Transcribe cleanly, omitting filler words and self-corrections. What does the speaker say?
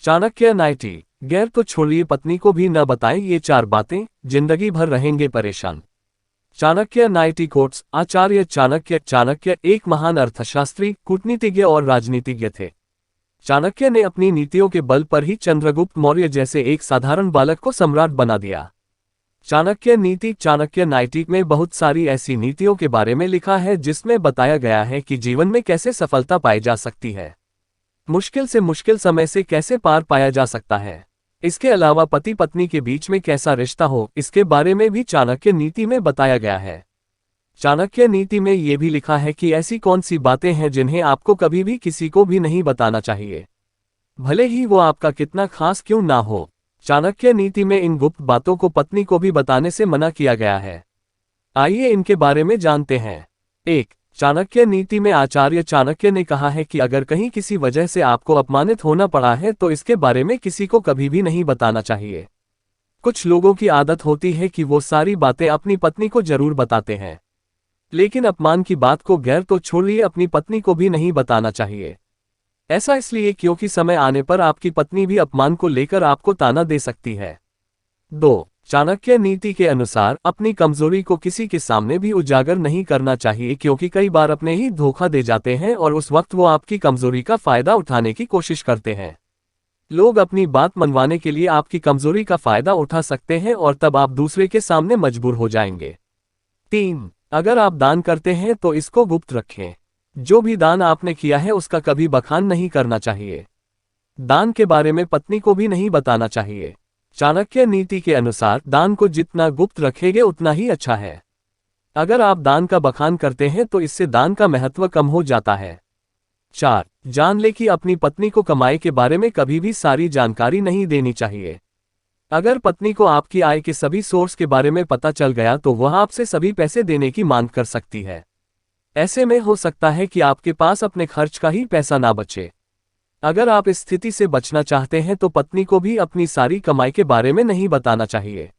Chanakya nightie. गैर तो छोड़िए, पत्नी को भी न बताएं ये 4 बातें, जिंदगी भर रहेंगे परेशान। Chanakya ninety quotes. आचार्य चाणक्य एक महान अर्थशास्त्री, कूटनीतिज्ञ और राजनीतिज्ञ थे। चाणक्य ने अपनी नीतियों के बल पर ही चंद्रगुप्त मौर्य जैसे एक साधारण बालक को सम्राट बना दिया। चाणक्य नीति। चाणक्य नाइटी में बहुत सारी ऐसी नीतियों के बारे में लिखा है जिसमें बताया गया है कि जीवन में कैसे सफलता पाई जा सकती है, मुश्किल से मुश्किल समय से कैसे पार पाया जा सकता है। इसके अलावा पति पत्नी के बीच में कैसा रिश्ता हो, इसके बारे में भी चाणक्य नीति में बताया गया है। चाणक्य नीति में ये भी लिखा है कि ऐसी कौन सी बातें हैं जिन्हें आपको कभी भी किसी को भी नहीं बताना चाहिए, भले ही वो आपका कितना खास क्यों ना हो। चाणक्य नीति में इन गुप्त बातों को पत्नी को भी बताने से मना किया गया है। आइए इनके बारे में जानते हैं। 1. चाणक्य नीति में आचार्य चाणक्य ने कहा है कि अगर कहीं किसी वजह से आपको अपमानित होना पड़ा है तो इसके बारे में किसी को कभी भी नहीं बताना चाहिए। कुछ लोगों की आदत होती है कि वो सारी बातें अपनी पत्नी को जरूर बताते हैं, लेकिन अपमान की बात को गैर तो छोड़िए, अपनी पत्नी को भी नहीं बताना चाहिए। ऐसा इसलिए क्योंकि समय आने पर आपकी पत्नी भी अपमान को लेकर आपको ताना दे सकती है। 2. चाणक्य नीति के अनुसार अपनी कमजोरी को किसी के सामने भी उजागर नहीं करना चाहिए, क्योंकि कई बार अपने ही धोखा दे जाते हैं और उस वक्त वो आपकी कमजोरी का फायदा उठाने की कोशिश करते हैं। लोग अपनी बात मनवाने के लिए आपकी कमजोरी का फायदा उठा सकते हैं और तब आप दूसरे के सामने मजबूर हो जाएंगे। 3. अगर आप दान करते हैं तो इसको गुप्त रखें। जो भी दान आपने किया है उसका कभी बखान नहीं करना चाहिए। दान के बारे में पत्नी को भी नहीं बताना चाहिए। चाणक्य नीति के अनुसार दान को जितना गुप्त रखेंगे उतना ही अच्छा है। अगर आप दान का बखान करते हैं तो इससे दान का महत्व कम हो जाता है। 4. जान ले कि अपनी पत्नी को कमाई के बारे में कभी भी सारी जानकारी नहीं देनी चाहिए। अगर पत्नी को आपकी आय के सभी सोर्स के बारे में पता चल गया तो वह आपसे सभी पैसे देने की मांग कर सकती है। ऐसे में हो सकता है कि आपके पास अपने खर्च का ही पैसा ना बचे। अगर आप इस स्थिति से बचना चाहते हैं तो पत्नी को भी अपनी सारी कमाई के बारे में नहीं बताना चाहिए।